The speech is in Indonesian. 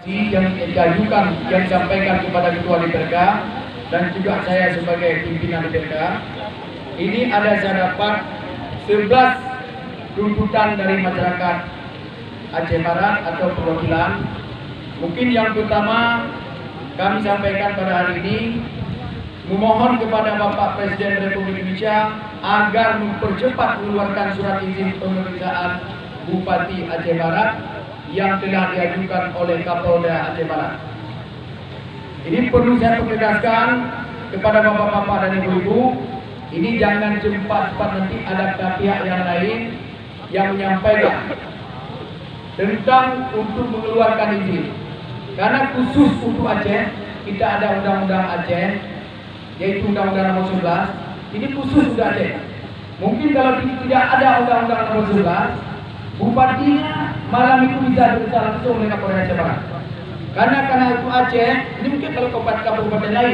yang diajukan, yang disampaikan kepada Ketua DPRK dan juga saya sebagai pimpinan DPRK, ini ada saya dapat 11 tuntutan dari masyarakat Aceh Barat atau perwakilan. Mungkin yang pertama kami sampaikan pada hari ini, memohon kepada Bapak Presiden Republik Indonesia agar mempercepat mengeluarkan surat izin pemeriksaan Bupati Aceh Barat yang telah diajukan oleh Kapolda Aceh Barat. Ini perlu saya tegaskan kepada bapak-bapak dan ibu-ibu, ini jangan cepat-cepat nanti ada pihak yang lain yang menyampaikan tentang untuk mengeluarkan izin. Karena khusus untuk Aceh, kita ada undang-undang Aceh, yaitu Undang-Undang Nomor 11. Ini khusus untuk Aceh. Mungkin kalau tidak ada Undang-Undang Nomor 11, bupatinya malam itu bisa berusaha langsung dengan Kapolda Aceh Barat. Karena itu Aceh, ini mungkin kalau kabupaten lain